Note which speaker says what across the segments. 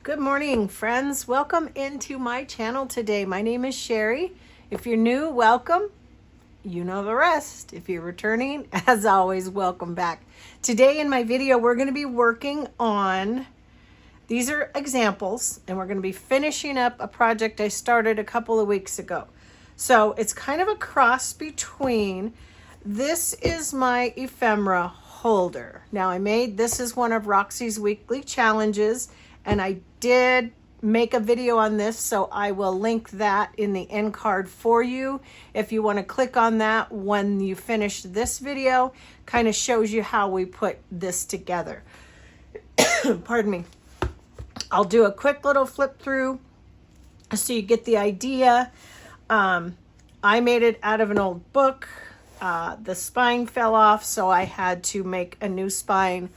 Speaker 1: Good morning, friends. Welcome into my channel today. My name is Shary. If you're new, welcome. You know the rest. If you're returning, as always, welcome back. Today in my video, we're going to be working on, these are examples, and we're going to be finishing up a project I started a couple of weeks ago. So it's kind of a cross between, this is my ephemera holder. Now this is one of Roxy's weekly challenges, and I did make a video on this, so I will link that in the end card for you. If you want to click on that when you finish this video, kind of shows you how we put this together. Pardon me. I'll do a quick little flip through so you get the idea. I made it out of an old book. The spine fell off, so I had to make a new spine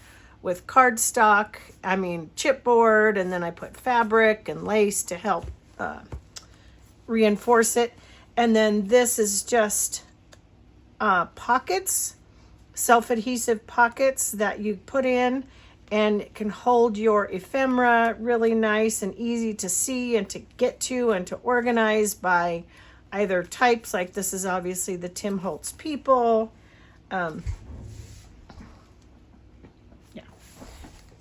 Speaker 1: with cardstock, chipboard, and then I put fabric and lace to help reinforce it. And then this is just pockets, self-adhesive pockets that you put in, and it can hold your ephemera really nice and easy to see and to get to and to organize by either types. Like this is obviously the Tim Holtz People.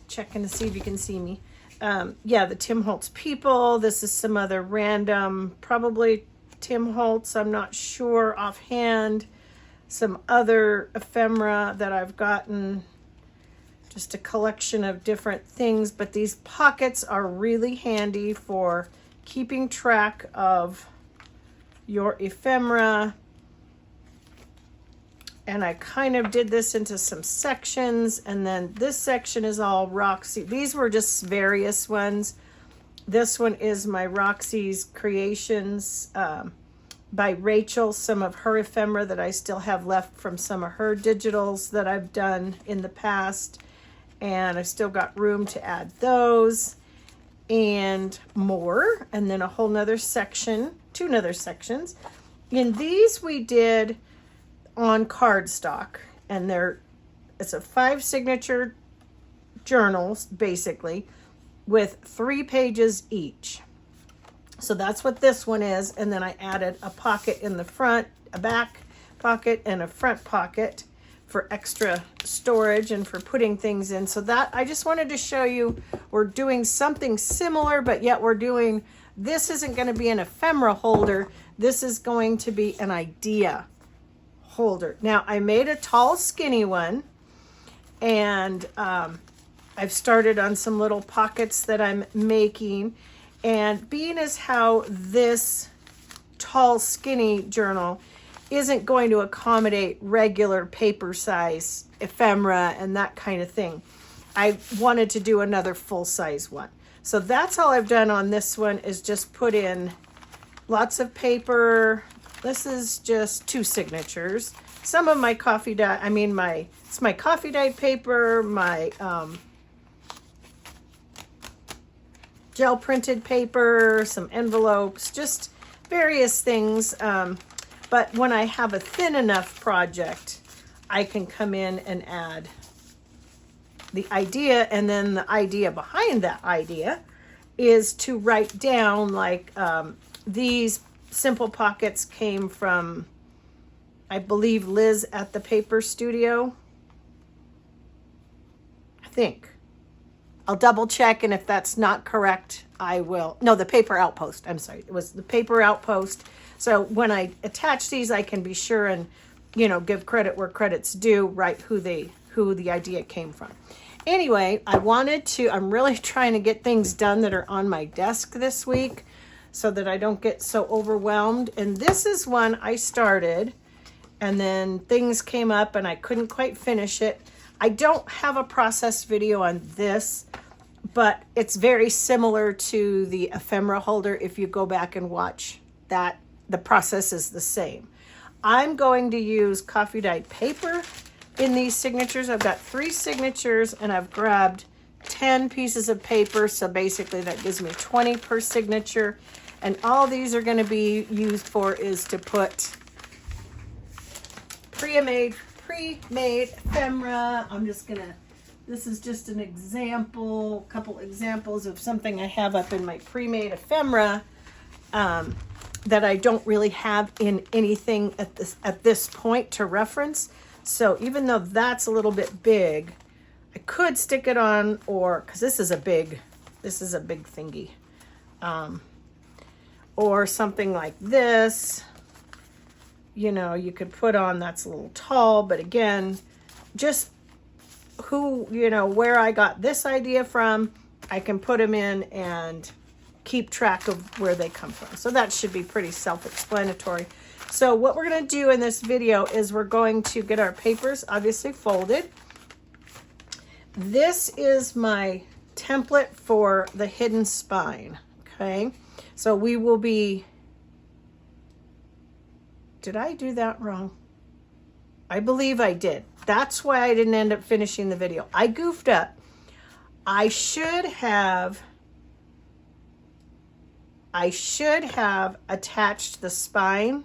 Speaker 1: Checking to see if you can see me. The Tim Holtz People. This is some other random, probably Tim Holtz, I'm not sure offhand. Some other ephemera that I've gotten. Just a collection of different things, but these pockets are really handy for keeping track of your ephemera. And I kind of did this into some sections, and then this section is all Roxy. These were just various ones. This one is my Roxy's Creations by Rachel, some of her ephemera that I still have left from some of her digitals that I've done in the past. And I've still got room to add those and more. And then a whole nother section, two other sections. In these we did on cardstock, and it's a 5 signature journals basically with 3 pages each. So that's what this one is. And then I added a pocket in the front, a back pocket, and a front pocket for extra storage and for putting things in. So that I just wanted to show you we're doing something similar, but yet this isn't going to be an ephemera holder. This is going to be an idea holder. Now I made a tall skinny one, and I've started on some little pockets that I'm making, and being as how this tall skinny journal isn't going to accommodate regular paper size ephemera and that kind of thing, I wanted to do another full size one. So that's all I've done on this one, is just put in lots of paper. This is just 2 signatures. Some of my coffee dye, it's my coffee dye paper, my gel printed paper, some envelopes, just various things. But when I have a thin enough project, I can come in and add the idea. And then the idea behind that idea is to write down, like these simple pockets came from, I believe, Liz at the Paper Studio. I think. I'll double check, and if that's not correct, I will. No, the Paper Outpost. I'm sorry. It was the Paper Outpost. So when I attach these, I can be sure and, give credit where credit's due, write who the idea came from. Anyway, I'm really trying to get things done that are on my desk this week, so that I don't get so overwhelmed. And this is one I started, and then things came up and I couldn't quite finish it. I don't have a process video on this, but it's very similar to the ephemera holder. If you go back and watch that, the process is the same. I'm going to use coffee dyed paper in these signatures. I've got 3 signatures, and I've grabbed 10 pieces of paper, so basically that gives me 20 per signature. And all these are going to be used for is to put pre-made ephemera. I'm just going to This is just an example, couple examples of something I have up in my pre-made ephemera that I don't really have in anything at this point to reference. So even though that's a little bit big, I could stick it on, or because this is a big thingy, or something like this. You know, you could put on, that's a little tall, but again, just where I got this idea from, I can put them in and keep track of where they come from. So that should be pretty self-explanatory. So what we're going to do in this video is we're going to get our papers obviously folded. This is my template for the hidden spine. Okay. So we will be, did I do that wrong? I believe I did. That's why I didn't end up finishing the video. I goofed up. I should have attached the spine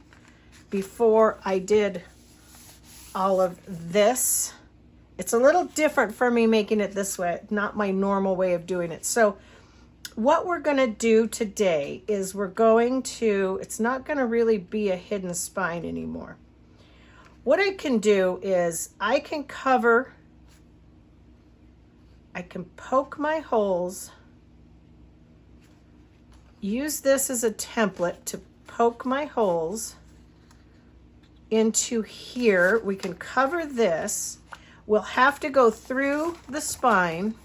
Speaker 1: before I did all of this. It's a little different for me making it this way, not my normal way of doing it. So what we're going to do today is it's not going to really be a hidden spine anymore. What I can do is I can poke my holes, use this as a template to poke my holes into here. We can cover this. We'll have to go through the spine,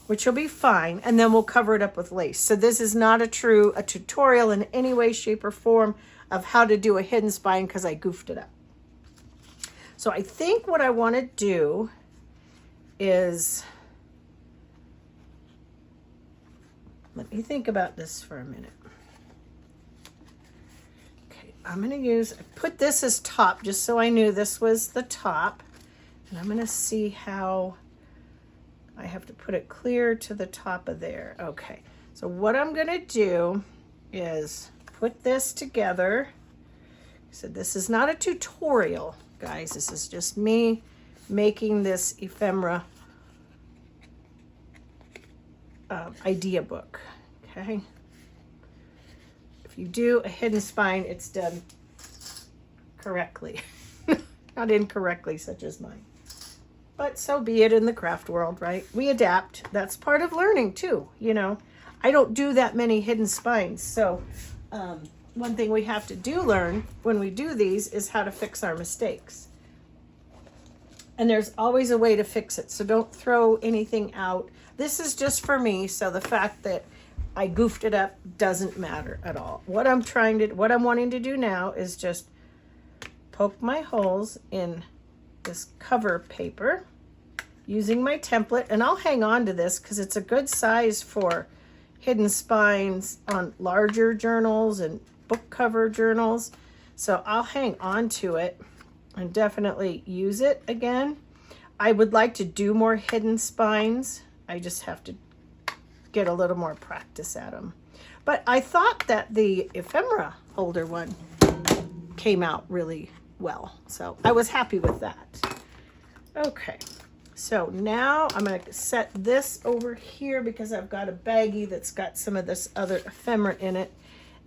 Speaker 1: which will be fine, and then we'll cover it up with lace. So this is not a tutorial in any way, shape, or form of how to do a hidden spine because I goofed it up. So I think what I want to do is, let me think about this for a minute. Okay, I'm going to put this as top just so I knew this was the top. And I'm going to see how I have to put it clear to the top of there. Okay, so what I'm going to do is put this together. So this is not a tutorial, guys. This is just me making this ephemera idea book. Okay. If you do a hidden spine, it's done correctly, not incorrectly, such as mine. But so be it in the craft world, right? We adapt. That's part of learning too. You know, I don't do that many hidden spines. So one thing we have to learn when we do these is how to fix our mistakes. And there's always a way to fix it. So don't throw anything out. This is just for me. So the fact that I goofed it up doesn't matter at all. What I'm wanting to do now is just poke my holes in this cover paper using my template, and I'll hang on to this because it's a good size for hidden spines on larger journals and book cover journals. So I'll hang on to it and definitely use it again. I would like to do more hidden spines. I just have to get a little more practice at them. But I thought that the ephemera holder one came out really well. So I was happy with that. Okay, so now I'm going to set this over here because I've got a baggie that's got some of this other ephemera in it.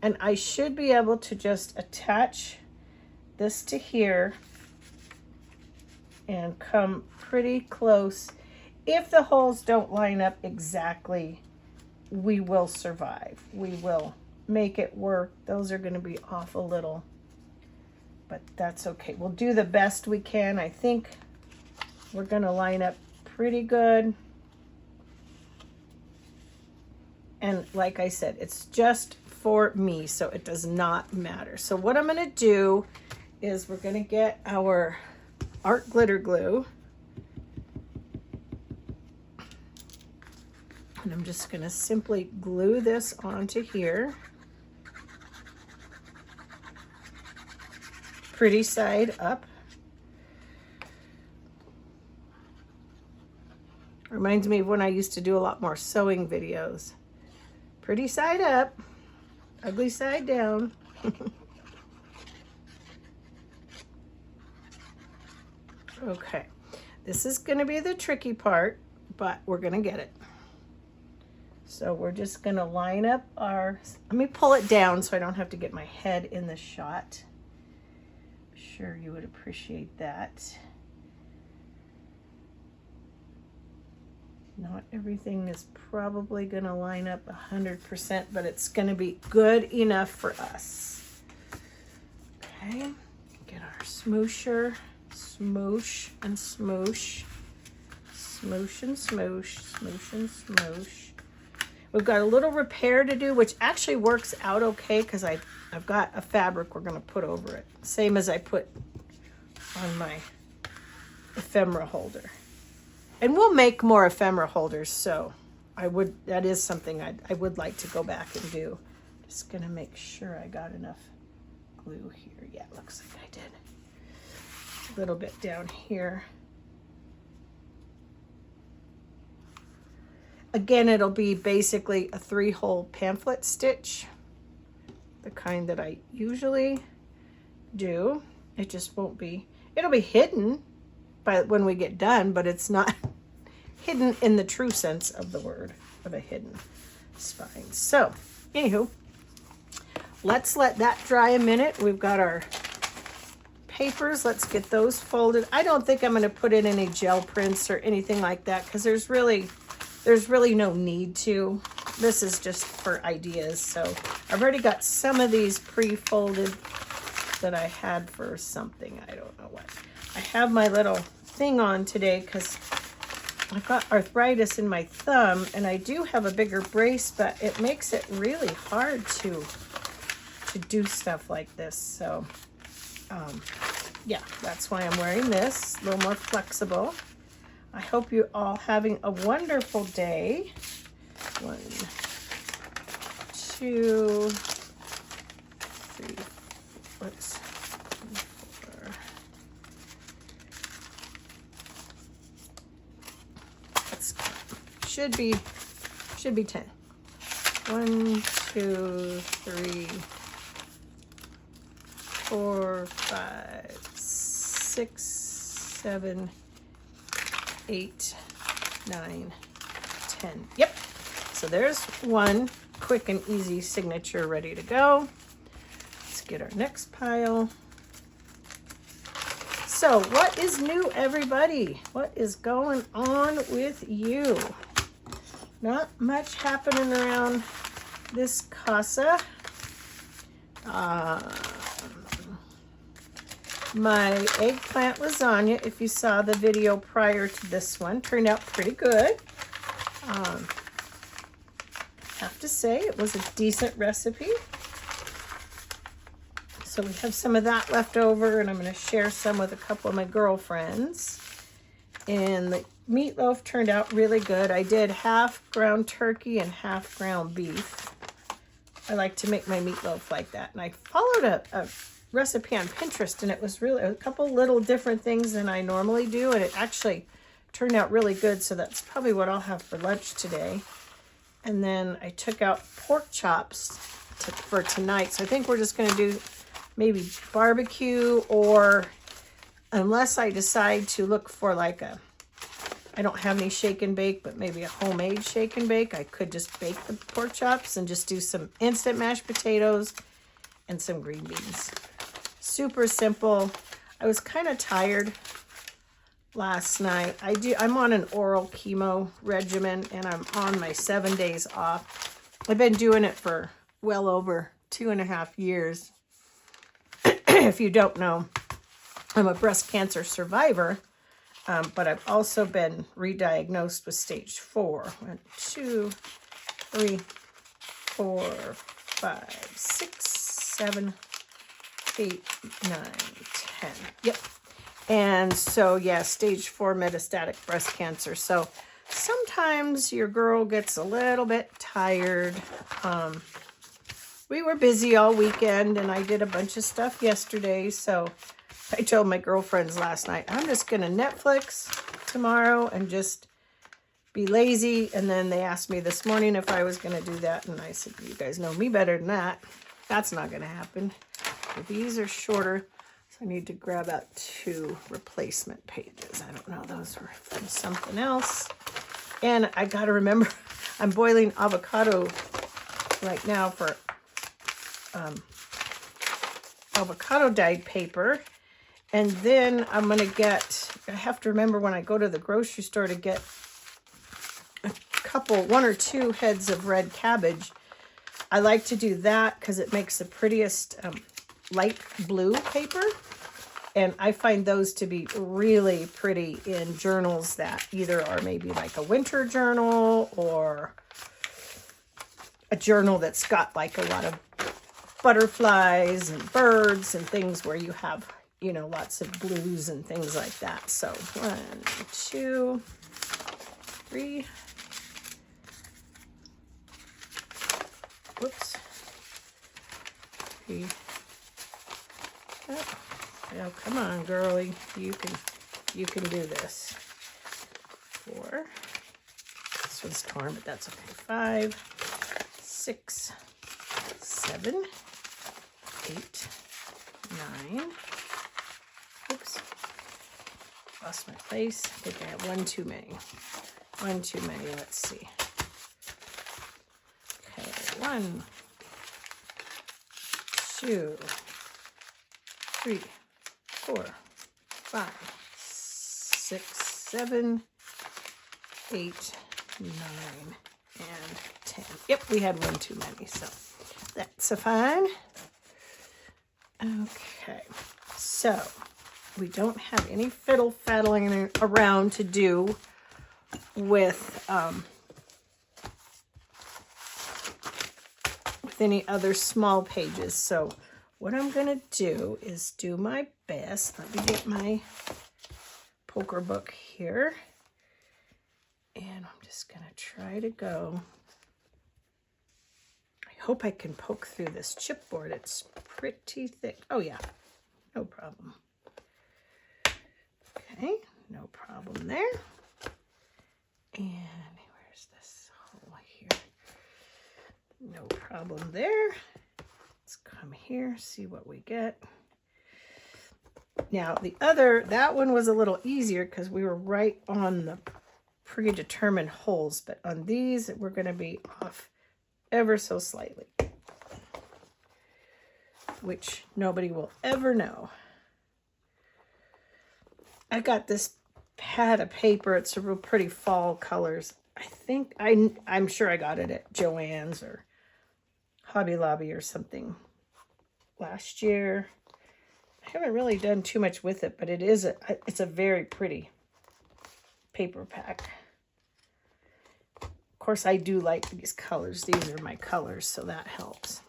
Speaker 1: And I should be able to just attach this to here and come pretty close. If the holes don't line up exactly, we will survive. We will make it work. Those are going to be off a little, but that's okay. We'll do the best we can. I think we're going to line up pretty good. And like I said, it's just for me, so it does not matter. So what I'm going to do is we're going to get our art glitter glue. And I'm just going to simply glue this onto here. Pretty side up. Reminds me of when I used to do a lot more sewing videos. Pretty side up, ugly side down. Okay, This is going to be the tricky part, but we're going to get it. So we're just going to line up our, let me pull it down so I don't have to get my head in the shot. I'm sure you would appreciate that. Not everything is probably going to line up 100%, but it's going to be good enough for us. Okay, get our smoosher, smoosh and smoosh, smoosh and smoosh, smoosh and smoosh. We've got a little repair to do, which actually works out okay because I've got a fabric we're going to put over it. Same as I put on my ephemera holder. And we'll make more ephemera holders, so that is something I would like to go back and do. Just gonna make sure I got enough glue here. Yeah, looks like I did. A little bit down here. Again, it'll be basically a 3-hole pamphlet stitch, the kind that I usually do. It just won't be, it'll be hidden when we get done, but it's not hidden in the true sense of the word of a hidden spine. So, anywho, let's let that dry a minute. We've got our papers. Let's get those folded. I don't think I'm going to put in any gel prints or anything like that because there's really no need to. This is just for ideas. So I've already got some of these pre-folded that I had for something. I don't know what. I have my little thing on today because I've got arthritis in my thumb and I do have a bigger brace, but it makes it really hard to do stuff like this. So yeah, that's why I'm wearing this, a little more flexible. I hope you're all having a wonderful day. 1, 2, 3, whoops. Should be 10. 1, 2, 3, 4, 5, 6, 7, 8, 9, 10. Yep. So there's one quick and easy signature ready to go. Let's get our next pile. So what is new, everybody? What is going on with you? Not much happening around this casa. My eggplant lasagna, if you saw the video prior to this one, turned out pretty good. Have to say it was a decent recipe. So we have some of that left over, and I'm going to share some with a couple of my girlfriends. And the meatloaf turned out really good. I did half ground turkey and half ground beef. I like to make my meatloaf like that. And I followed a recipe on Pinterest, and it was really a couple little different things than I normally do, and it actually turned out really good. So that's probably what I'll have for lunch today. And then I took out pork chops for tonight. So I think we're just going to do maybe barbecue, or unless I decide to look for like I don't have any shake and bake, but maybe a homemade shake and bake. I could just bake the pork chops and just do some instant mashed potatoes and some green beans. Super simple. I was kind of tired last night. I'm on an oral chemo regimen, and I'm on my 7 days off. I've been doing it for well over 2.5 years. If you don't know, I'm a breast cancer survivor, but I've also been re-diagnosed with stage 4. 1, 2, 3, 4, 5, 6, 7, 8, 9, 10. Yep. And so, yeah, stage 4 metastatic breast cancer. So sometimes your girl gets a little bit tired. We were busy all weekend, and I did a bunch of stuff yesterday. So I told my girlfriends last night, I'm just going to Netflix tomorrow and just be lazy. And then they asked me this morning if I was going to do that. And I said, you guys know me better than that. That's not going to happen. These are shorter. So I need to grab out 2 replacement pages. I don't know, those were from something else. And I got to remember, I'm boiling avocado right now for avocado dyed paper. And then I'm going to I have to remember when I go to the grocery store to get one or two heads of red cabbage. I like to do that because it makes the prettiest light blue paper. And I find those to be really pretty in journals that either are maybe like a winter journal or a journal that's got like a lot of butterflies and birds and things where you have, you know, lots of blues and things like that. So 1, 2, 3. Whoops. 3. Oh, come on, girlie. You can do this. 4. This one's torn, but that's okay. 5, 6, 7, 8, 9. Oops. Lost my place. I think I have 1 too many. 1 too many. Let's see. Okay, 1, 2, 3, 4, 5, 6, 7, 8, 9, and 10. Yep, we had 1 too many, so that's a fine. Okay, so we don't have any fiddle-faddling around to do with any other small pages. So what I'm going to do is do my best. Let me get my poker book here. And I'm just going to try to go. I hope I can poke through this chipboard. It's pretty thick. Oh, yeah. No problem. Okay. No problem there. And where's this hole here? No problem there. Let's come here, see what we get. Now that one was a little easier because we were right on the predetermined holes, but on these we're going to be off ever so slightly, which nobody will ever know. I got this pad of paper. It's a real pretty fall colors. I'm sure I got it at Joann's or Hobby Lobby or something last year. I haven't really done too much with it, but it's a very pretty paper pack. Of course, I do like these colors. These are my colors, so that helps.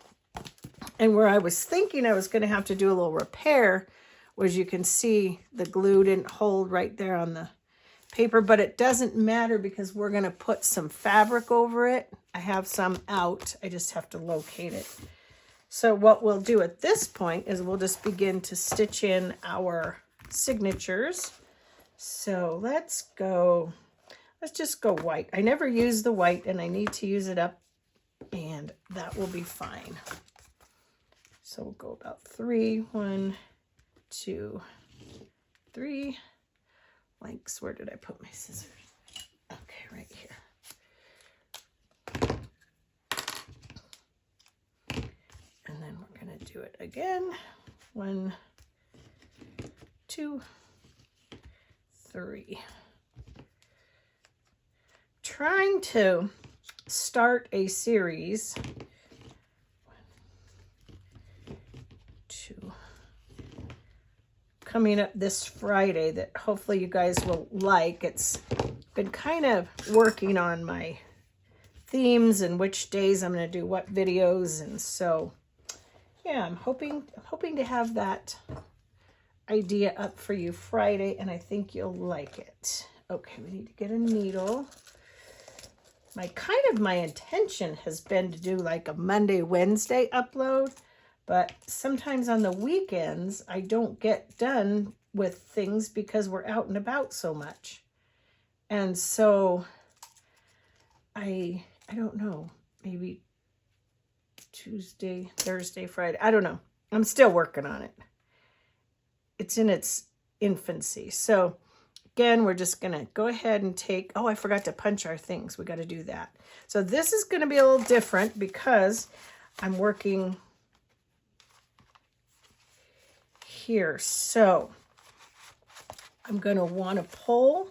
Speaker 1: And where I was thinking I was going to have to do a little repair was, you can see the glue didn't hold right there on the paper, but it doesn't matter because we're going to put some fabric over it. I have some out. I just have to locate it. So what we'll do at this point is we'll just begin to stitch in our signatures. So let's just go white. I never use the white and I need to use it up, and that will be fine. So we'll go about 3, 1, 2, 3. Blanks. Where did I put my scissors? Okay, right here. And then we're going to do it again. 1, 2, 3. Trying to start a series. 1, 2. Coming up this Friday that hopefully you guys will like. It's been kind of working on my themes and which days I'm going to do what videos, and so yeah, I'm hoping to have that idea up for you Friday, and I think you'll like it. Okay, we need to get a needle. My intention has been to do like a Monday, Wednesday upload, but sometimes on the weekends I don't get done with things because we're out and about so much. And so I don't know, maybe Tuesday, Thursday, Friday. I don't know. I'm still working on it. it's in its infancy. So again, we're just gonna go ahead and take, oh, I forgot to punch our things. We got to do that. So this is going to be a little different because I'm working here. So I'm going to want to pull.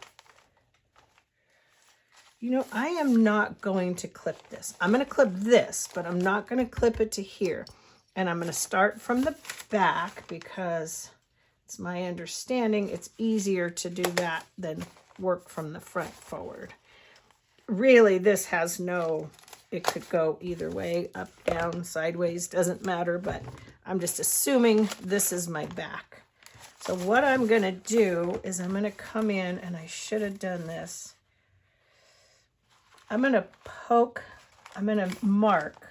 Speaker 1: You know, I am not going to clip this. I'm going to clip this, but I'm not going to clip it to here. And I'm going to start from the back because it's my understanding it's easier to do that than work from the front forward. Really, this has no, it could go either way, up, down, sideways, doesn't matter, but I'm just assuming this is my back. So what I'm going to do is I'm going to come in, and I should have done this. I'm going to poke, I'm going to mark.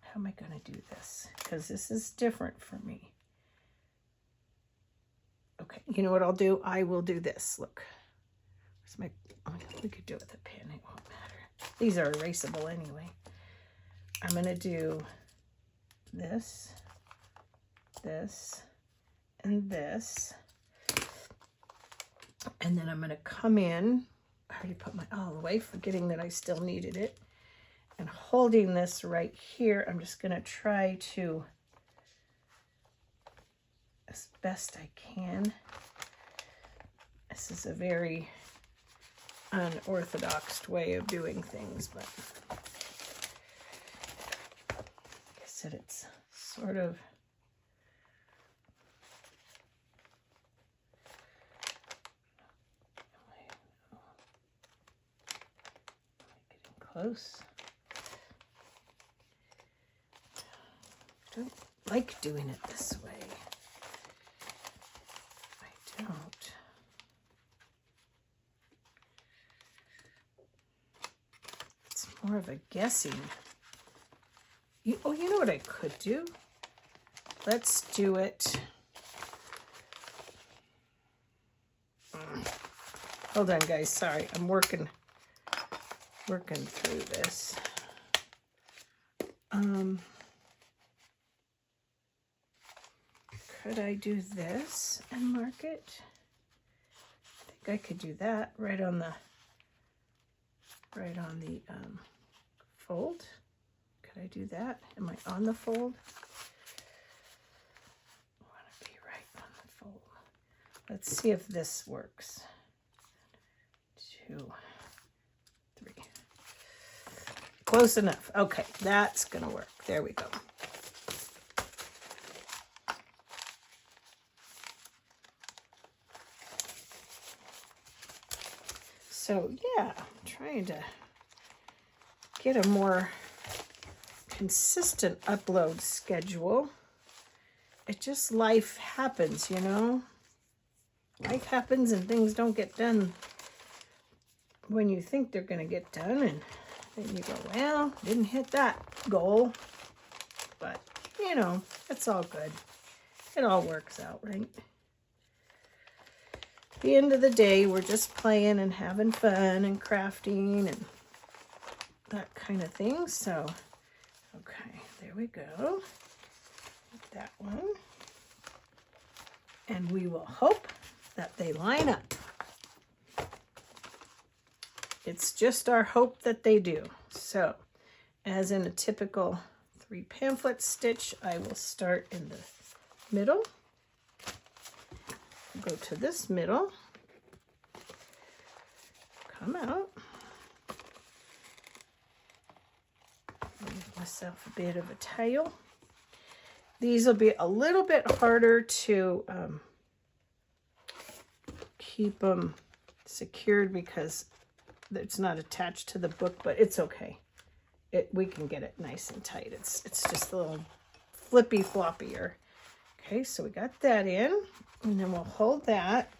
Speaker 1: How am I going to do this? Because this is different for me. Okay, you know what I'll do? I will do this. Look. Where's my, oh, we could do it with a pen. It won't matter. These are erasable anyway. I'm going to do this, this, and this. And then I'm going to come in. I already put my all away, forgetting that I still needed it. And holding this right here, I'm just going to try to, as best I can. This is a very unorthodox way of doing things, but like I said, it's sort of getting close. I don't like doing it this way. I don't. It's more of a guessing. You know what I could do? Let's do it. Hold on, guys. Sorry, I'm working through this. Could I do this and mark it? I think I could do that right on the fold. Could I do that? Am I on the fold? I want to be right on the fold. Let's see if this works. 1, 2, 3. Close enough. Okay, that's gonna work. There we go. So yeah, I'm trying to get a more consistent upload schedule. It just, life happens, you know? Life happens and things don't get done when you think they're going to get done. And then you go, well, didn't hit that goal. But, you know, it's all good. It all works out, right? At the end of the day, we're just playing and having fun and crafting and that kind of thing. So, okay, there we go. That one. And we will hope that they line up. It's just our hope that they do. So, as in a typical 3 pamphlet stitch, I will start in the middle. Go to this middle. Come out. Give myself a bit of a tail. These will be a little bit harder to keep them secured because it's not attached to the book, but it's okay. We can get it nice and tight. It's just a little flippy floppier. Okay, so we got that in, and then we'll hold that,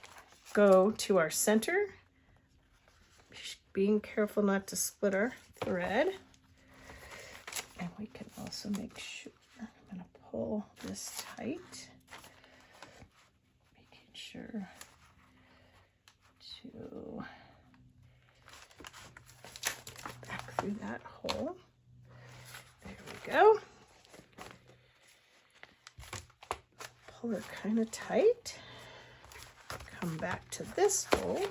Speaker 1: go to our center, being careful not to split our thread. And we can also make sure, I'm going to pull this tight, making sure to get back through that hole. There we go. pull her kind of tight. Come back to this hole,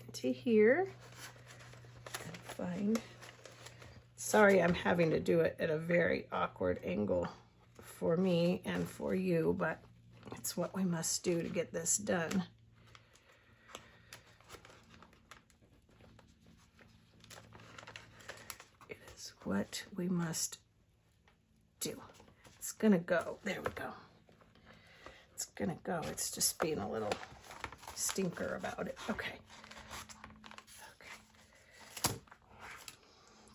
Speaker 1: into here, and find, sorry I'm having to do it at a very awkward angle for me and for you, but it's what we must do to get this done. It is what we must do. It's gonna go, there we go. It's gonna go, it's just being a little stinker about it. Okay. Okay.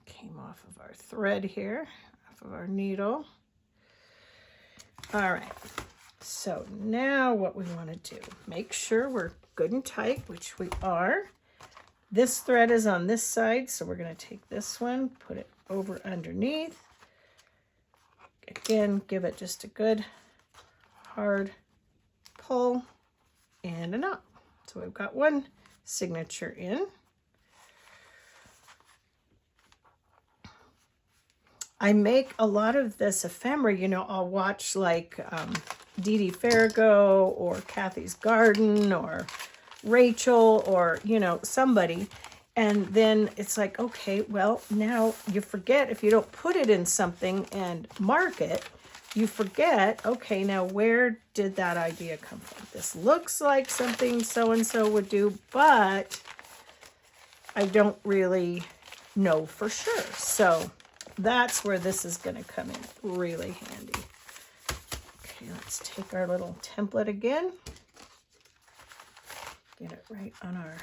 Speaker 1: Came off of our thread here, off of our needle. All right, so now what we want to do, make sure we're good and tight, which we are. This thread is on this side, so we're going to take this one, put it over underneath. Again, give it just a good hard pull and a knot. So we've got one signature in. I make a lot of this ephemera, you know, I'll watch like Dee Dee Farrago or Kathy's Garden or Rachel or, you know, somebody. And then it's like, okay, well, now you forget if you don't put it in something and mark it, you forget, okay, now where did that idea come from? This looks like something so-and-so would do, but I don't really know for sure. So that's where this is going to come in really handy. Okay, let's take our little template again. Get it right on our,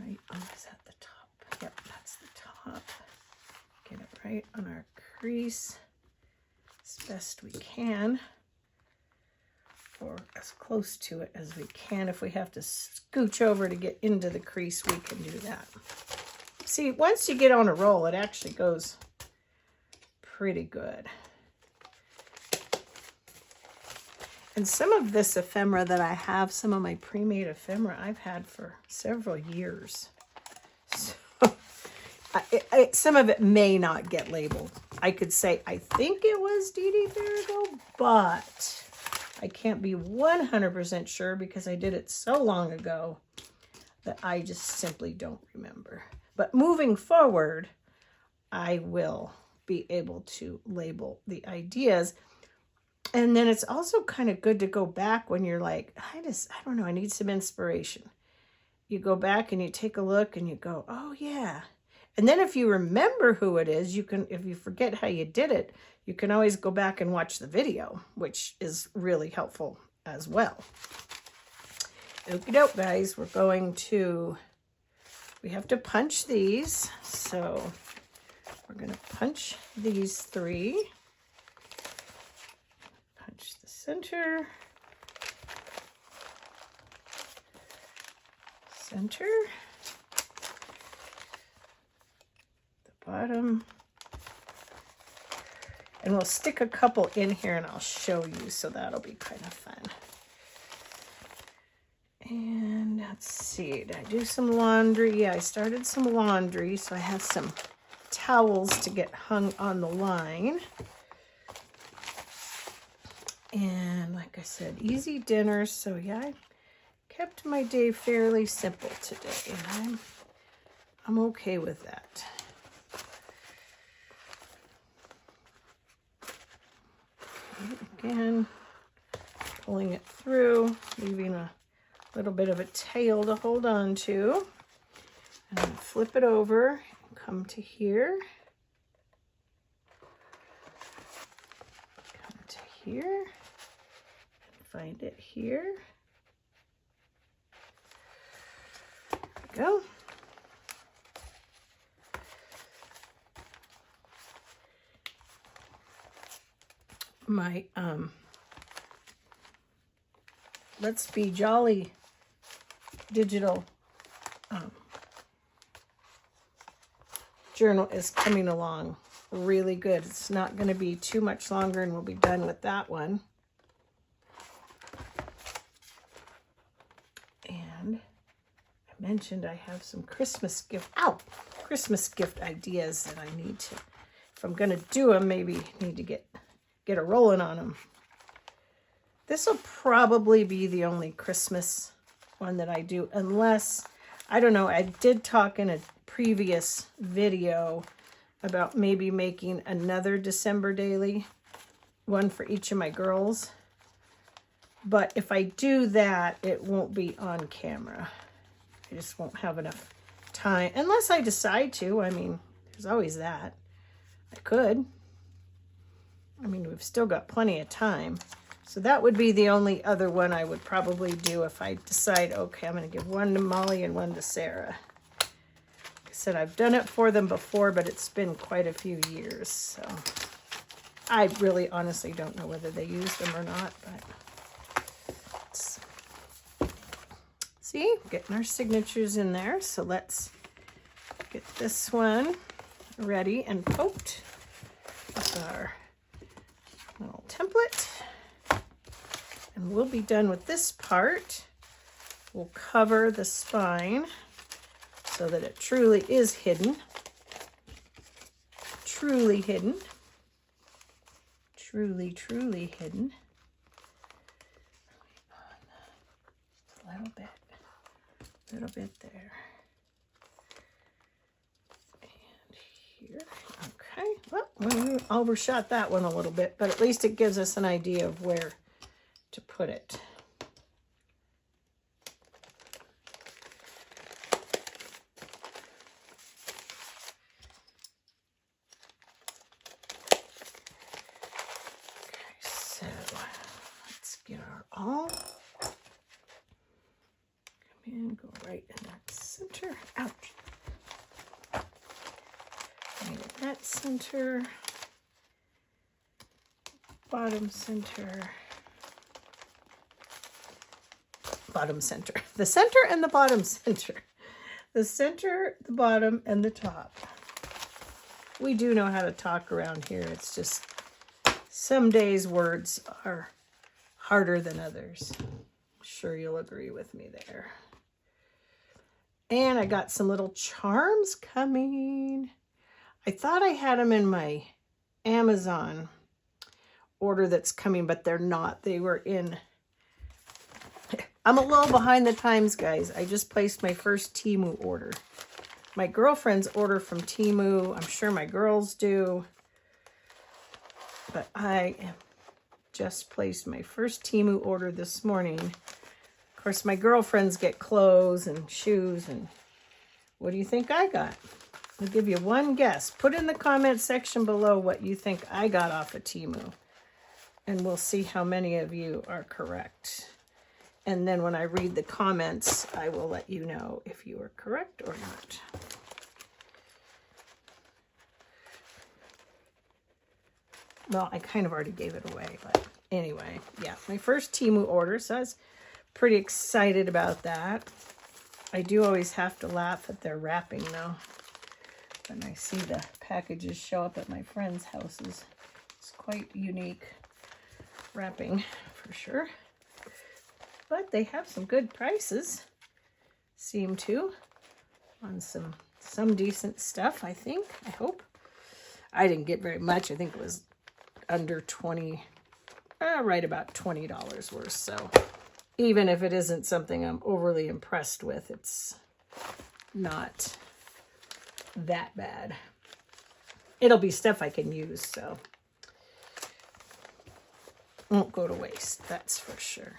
Speaker 1: right on, is that the top? Yep, that's the top. Get it right on our crease as best we can, or as close to it as we can. If we have to scooch over to get into the crease, we can do that. See, once you get on a roll, it actually goes pretty good. And some of this ephemera that I have, some of my pre-made ephemera, I've had for several years. So some of it may not get labeled. I could say, I think it was Dee Dee Farrago, but I can't be 100% sure because I did it so long ago that I just simply don't remember. But moving forward, I will be able to label the ideas. And then it's also kind of good to go back when you're like, I don't know, I need some inspiration. You go back and you take a look and you go, oh yeah. And then if you remember who it is, you can, if you forget how you did it, you can always go back and watch the video, which is really helpful as well. Okie doke, guys, we're going to, we have to punch these. So we're going to punch these three. Punch the center. Center. The bottom. And we'll stick a couple in here and I'll show you, so that'll be kind of fun. And let's see, did I do some laundry? Yeah, I started some laundry, so I have some towels to get hung on the line. And like I said, easy dinner. So yeah, I kept my day fairly simple today, and I'm okay with that. Again, pulling it through, leaving a little bit of a tail to hold on to. And then flip it over and come to here. Come to here. And find it here. There we go. My Let's Be Jolly digital journal is coming along really good. It's not going to be too much longer and we'll be done with that one. And I mentioned I have some Christmas gift ideas that I need to, if I'm going to do them, maybe need to get get a rolling on them. This will probably be the only Christmas one that I do, unless, I don't know, I did talk in a previous video about maybe making another December daily, one for each of my girls. But if I do that, it won't be on camera. I just won't have enough time, unless I decide to. I mean, there's always that. I could. I mean, we've still got plenty of time. So that would be the only other one I would probably do if I decide, okay, I'm going to give one to Molly and one to Sarah. Like I said, I've done it for them before, but it's been quite a few years. So I really honestly don't know whether they use them or not. But see, getting our signatures in there. So let's get this one ready and poked with our little template. And we'll be done with this part. We'll cover the spine so that it truly is hidden. Truly hidden. Truly, truly hidden. Just a little bit there. And here, okay. Well, we overshot that one a little bit, but at least it gives us an idea of where to put it. Okay, so let's get our awl. Come in, go right in that center. Ouch. Right in that center. Bottom center. Bottom center. The center and the bottom center. The center, the bottom, and the top. We do know how to talk around here. It's just some days words are harder than others. I'm sure you'll agree with me there. And I got some little charms coming. I thought I had them in my Amazon order that's coming, but they're not. They were in... I'm a little behind the times, guys. I just placed my first Temu order. My girlfriends order from Temu. I'm sure my girls do. But I just placed my first Temu order this morning. Of course, my girlfriends get clothes and shoes. And what do you think I got? I'll give you one guess. Put in the comment section below what you think I got off of Temu. And we'll see how many of you are correct. And then when I read the comments, I will let you know if you are correct or not. Well, I kind of already gave it away, but anyway, yeah, my first Temu order, so I was pretty excited about that. I do always have to laugh at their wrapping, though. When I see the packages show up at my friends' houses, it's quite unique wrapping for sure. But they have some good prices, seem to, on some decent stuff, I think, I hope. I didn't get very much. I think it was under 20, right about $20 worth. So even if it isn't something I'm overly impressed with, it's not that bad. It'll be stuff I can use, so won't go to waste, that's for sure.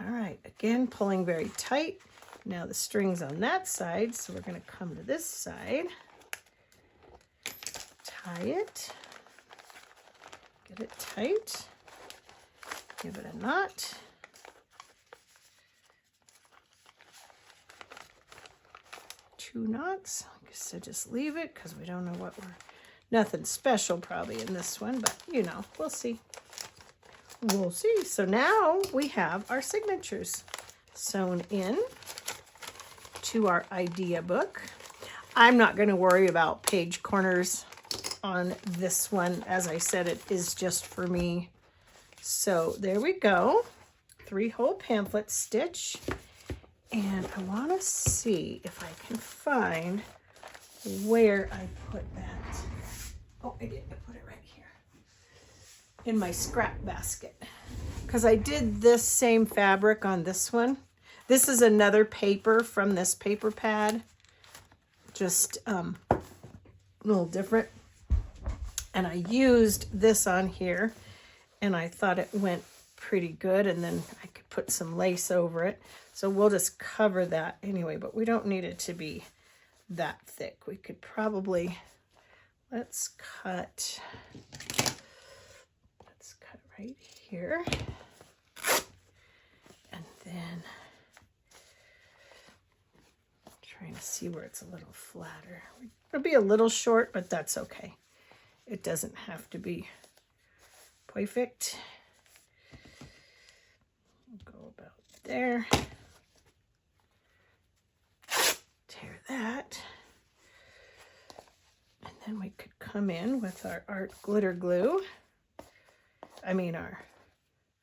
Speaker 1: All right, again, pulling very tight. Now the string's on that side, so we're going to come to this side. Tie it. Get it tight. Give it a knot. Two knots. I guess I just leave it because we don't know what we're... Nothing special probably in this one, but you know, we'll see. We'll see. So now we have our signatures sewn in to our idea book. I'm not going to worry about page corners on this one. As I said, it is just for me. So there we go. 3-hole pamphlet stitch. And I want to see if I can find where I put that. Oh, I did. I put it right here. in my scrap basket. Because I did this same fabric on this one. This is another paper from this paper pad. Just a little different. And I used this on here. And I thought it went pretty good. And then I could put some lace over it. So we'll just cover that anyway. But we don't need it to be that thick. We could probably... Let's cut right here. And then I'm trying to see where it's a little flatter. It'll be a little short, but that's okay. It doesn't have to be perfect. Go about there. Tear that. And then we could come in with our art glitter glue. I mean our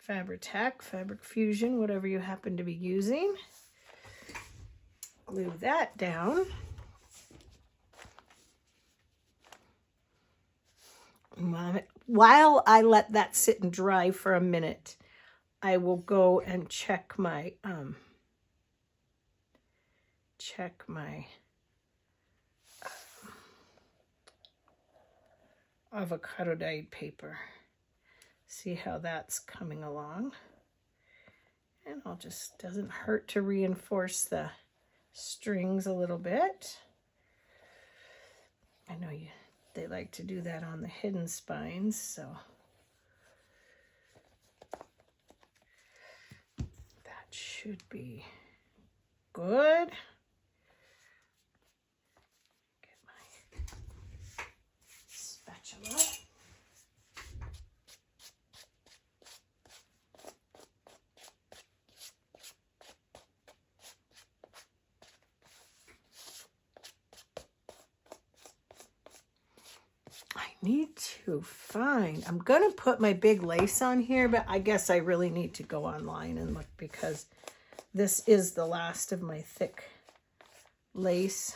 Speaker 1: Fabri-Tac, Fabric Fusion, whatever you happen to be using. Glue that down. While I let that sit and dry for a minute, I will go and check my avocado dyed paper. See how that's coming along. And I'll just, doesn't hurt to reinforce the strings a little bit. I know they like to do that on the hidden spines, so that should be good. Get my spatula. Need to find, I'm gonna put my big lace on here, but I guess I really need to go online and look because this is the last of my thick lace,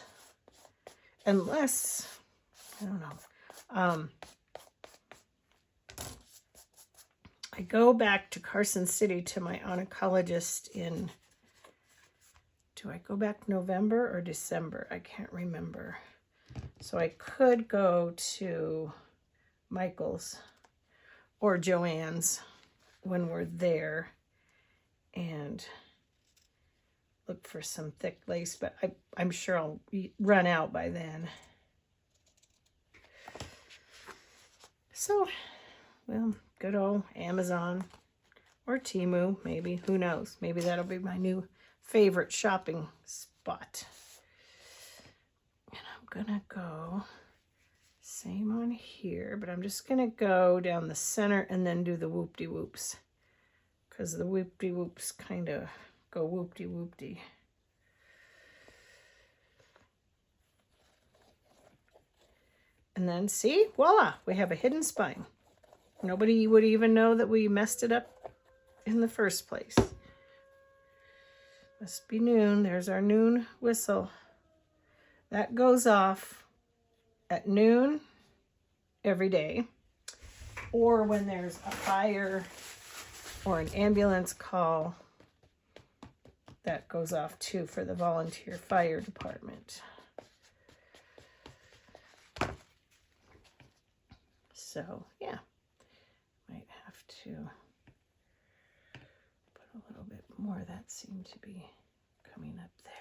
Speaker 1: unless I don't know. I go back to Carson City to my oncologist in, do I go back November or December? I can't remember. So I could go to Michael's or Joann's when we're there and look for some thick lace, but I'm sure I'll run out by then. So, well, good old Amazon or Temu, maybe. Who knows? Maybe that'll be my new favorite shopping spot. Gonna go same on here, but I'm just gonna go down the center and then do the whoop-de-whoops because the whoop-de-whoops kind of go whoop-de-whoop-de. And then see, voila, we have a hidden spine. Nobody would even know that we messed it up in the first place. Must be noon. There's our noon whistle. That goes off at noon every day, or when there's a fire or an ambulance call, that goes off too for the volunteer fire department. So, yeah, might have to put a little bit more. That seemed to be coming up there.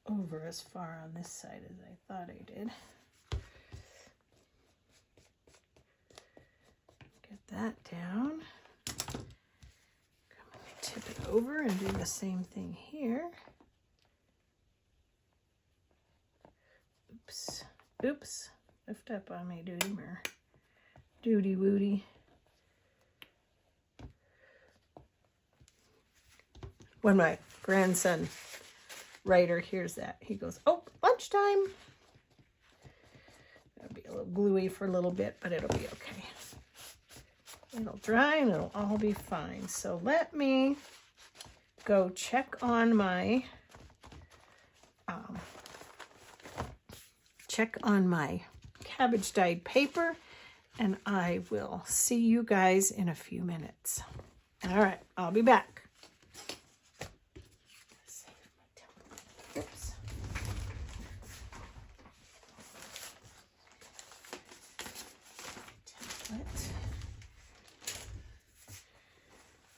Speaker 1: Over as far on this side as I thought I did. Get that down. Come and tip it over and do the same thing here. Oops. Oops. Lift up on me, Duty Mer. Duty Woody. When my grandson Ryder hears that, he goes, oh, lunchtime. It'll be a little gluey for a little bit, but it'll be okay. It'll dry and it'll all be fine. So let me go check on my check on my cabbage dyed paper, and I will see you guys in a few minutes. All right, I'll be back. Oops. Template.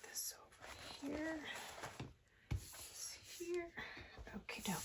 Speaker 1: This over here. This here. Okie doke.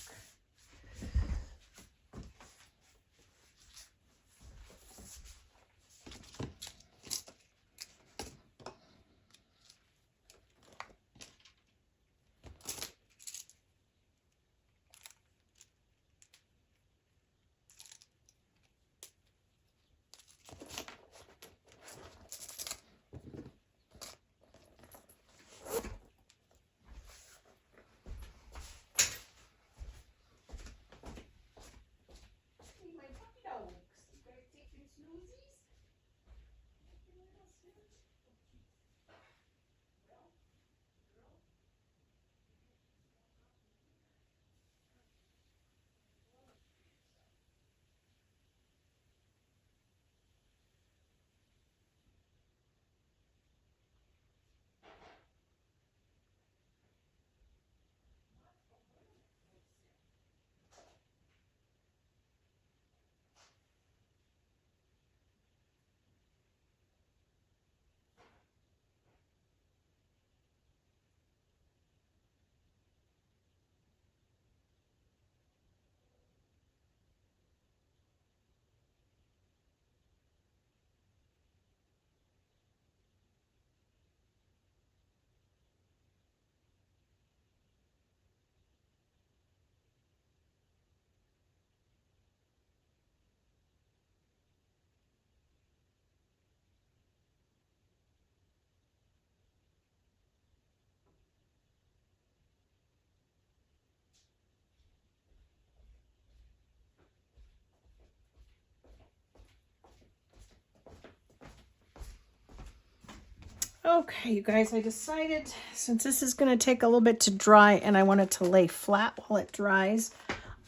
Speaker 1: Okay, you guys, I decided since this is going to take a little bit to dry and I want it to lay flat while it dries,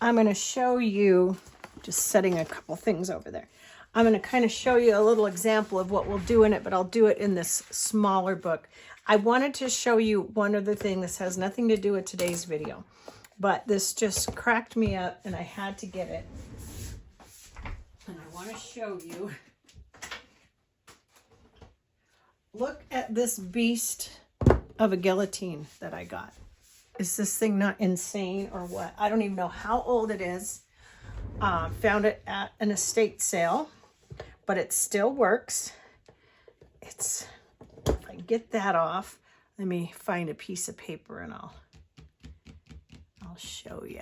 Speaker 1: I'm going to show you, just setting a couple things over there. I'm going to kind of show you a little example of what we'll do in it, but I'll do it in this smaller book. I wanted to show you one other thing. This has nothing to do with today's video, but this just cracked me up and I had to get it. And I want to show you. Look at this beast of a guillotine that I got. Is this thing not insane or what? I don't even know how old it is. Found it at an estate sale, but it still works. If I get that off, let me find a piece of paper and I'll show you.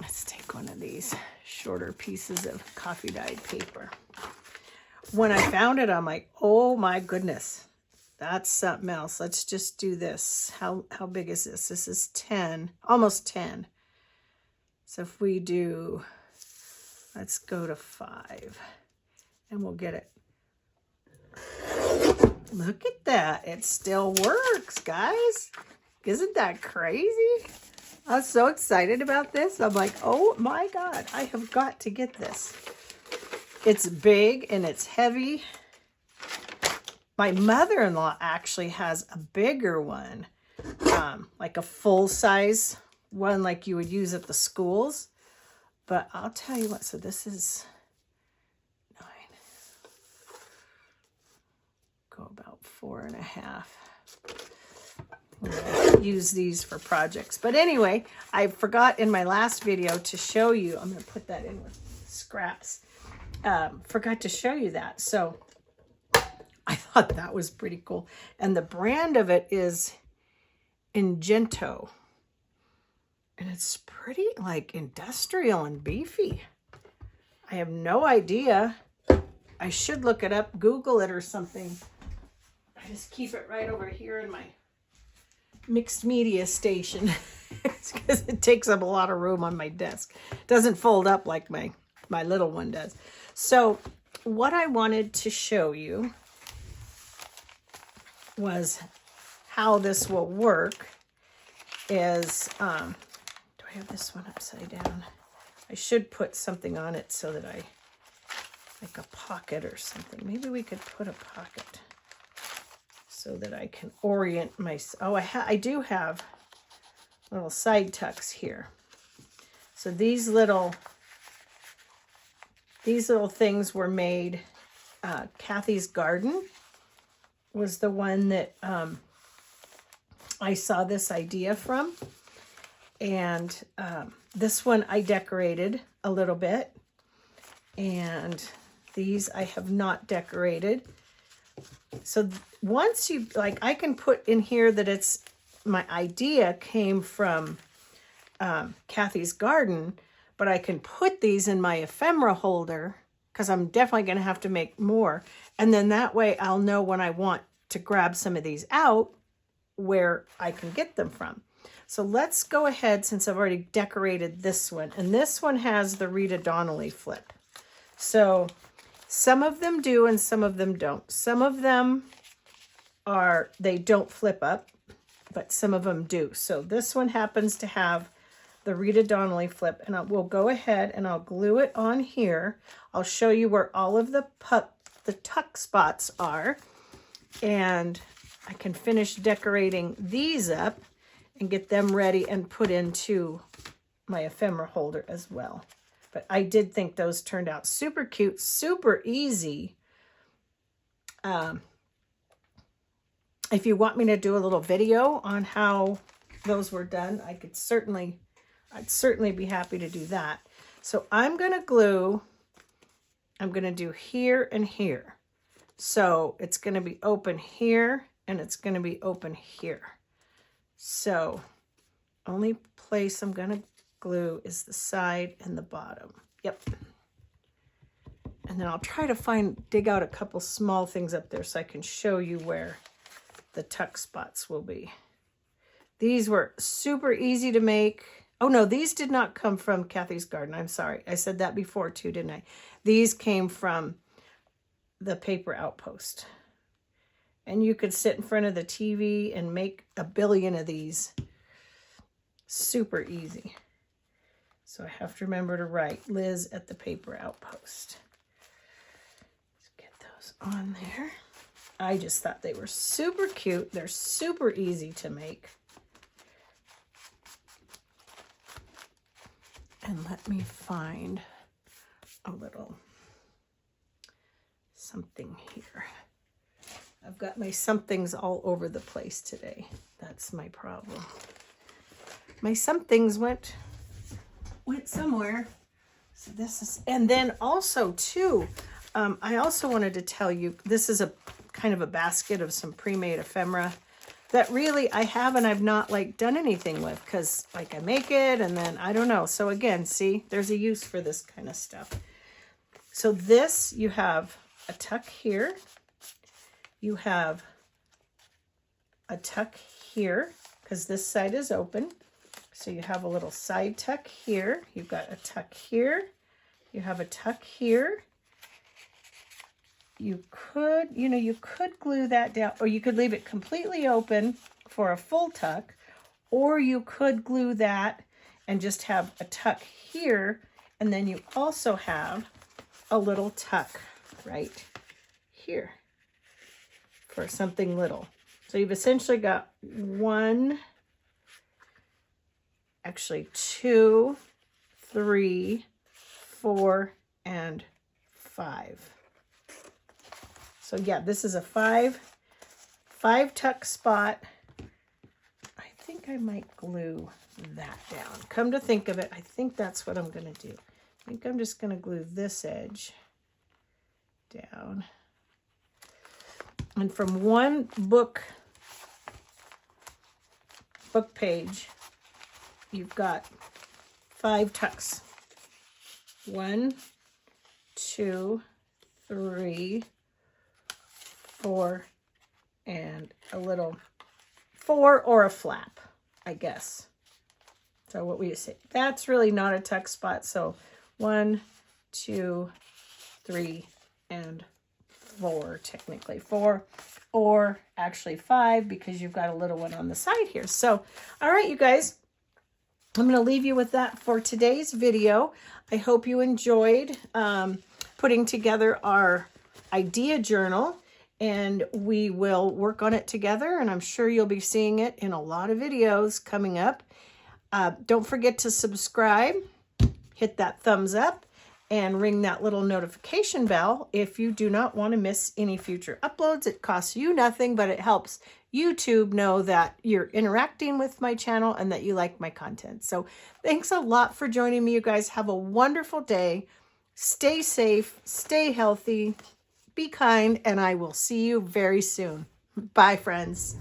Speaker 1: Let's take one of these shorter pieces of coffee dyed paper. When I found it, I'm like, oh my goodness, that's something else. Let's just do this. How big is this? This is 10, almost 10. So if we do, let's go to 5 and we'll get it. Look at that. It still works, guys. Isn't that crazy? I was so excited about this. I'm like, oh my God, I have got to get this. It's big and it's heavy. My mother-in-law actually has a bigger one, like a full-size one like you would use at the schools. But I'll tell you what, so this is 9. Go about 4.5. Use these for projects. But anyway, I forgot in my last video to show you, I'm going to put that in with scraps. Forgot to show you that. So I thought that was pretty cool. And the brand of it is Ingento. And it's pretty like industrial and beefy. I have no idea. I should look it up, Google it or something. I just keep it right over here in my mixed media station because it takes up a lot of room on my desk. It doesn't fold up like my little one does. So what I wanted to show you was how this will work is, do I have this one upside down. I should put something on it so that like a pocket or something. Maybe we could put a pocket so that I can orient myself. Oh, I do have little side tucks here. So these little things were made. Kathy's Garden was the one that I saw this idea from. And this one I decorated a little bit. And these I have not decorated. So once you, like, I can put in here that it's, my idea came from Kathy's Garden, but I can put these in my ephemera holder because I'm definitely going to have to make more. And then that way I'll know when I want to grab some of these out where I can get them from. So let's go ahead, since I've already decorated this one. And this one has the Rita Donnelly flip. So some of them do and some of them don't. Some of them they don't flip up, but some of them do. So this one happens to have the Rita Donnelly flip, and we'll go ahead and I'll glue it on here. I'll show you where all of the tuck spots are, and I can finish decorating these up and get them ready and put into my ephemera holder as well. But I did think those turned out super cute, super easy. If you want me to do a little video on how those were done, I'd certainly be happy to do that. So I'm going to glue, I'm going to do here and here. So it's going to be open here and it's going to be open here. So only place I'm going to glue is the side and the bottom. Yep. And then I'll try to dig out a couple small things up there so I can show you where the tuck spots will be. These were super easy to make. Oh no, these did not come from Kathy's Garden. I'm sorry. I said that before too, didn't I? These came from the Paper Outpost. And you could sit in front of the TV and make a billion of these. Super easy. So I have to remember to write Liz at the Paper Outpost. Let's get those on there. I just thought they were super cute. They're super easy to make. And let me find a little something here. I've got my somethings all over the place today. That's my problem. My somethings went somewhere. So this is, and then also too, I also wanted to tell you, this is a kind of a basket of some pre-made ephemera that really I've not like done anything with, because like I make it and then I don't know. So again, see, there's a use for this kind of stuff. So this, you have a tuck here. You have a tuck here because this side is open. So you have a little side tuck here. You've got a tuck here. You have a tuck here. You could glue that down, or you could leave it completely open for a full tuck, or you could glue that and just have a tuck here. And then you also have a little tuck right here for something little. So you've essentially got 2, 3, 4, and 5. So yeah, this is a 5 tuck spot. I think I might glue that down. Come to think of it, I think that's what I'm going to do. I think I'm just going to glue this edge down. And from one book page, you've got 5 tucks. 1, 2, 3, 4, and a little 4 or a flap, I guess. So what we say, that's really not a tuck spot. So 1, 2, 3, and 4, technically 4, or actually 5 because you've got a little one on the side here. So, all right, you guys, I'm going to leave you with that for today's video. I hope you enjoyed putting together our idea journal, and we will work on it together, and I'm sure you'll be seeing it in a lot of videos coming up. Don't forget to subscribe, hit that thumbs up, and ring that little notification bell if you do not want to miss any future uploads. It costs you nothing, but it helps YouTube know that you're interacting with my channel and that you like my content. So thanks a lot for joining me, you guys. Have a wonderful day. Stay safe, stay healthy, be kind, and I will see you very soon. Bye, friends.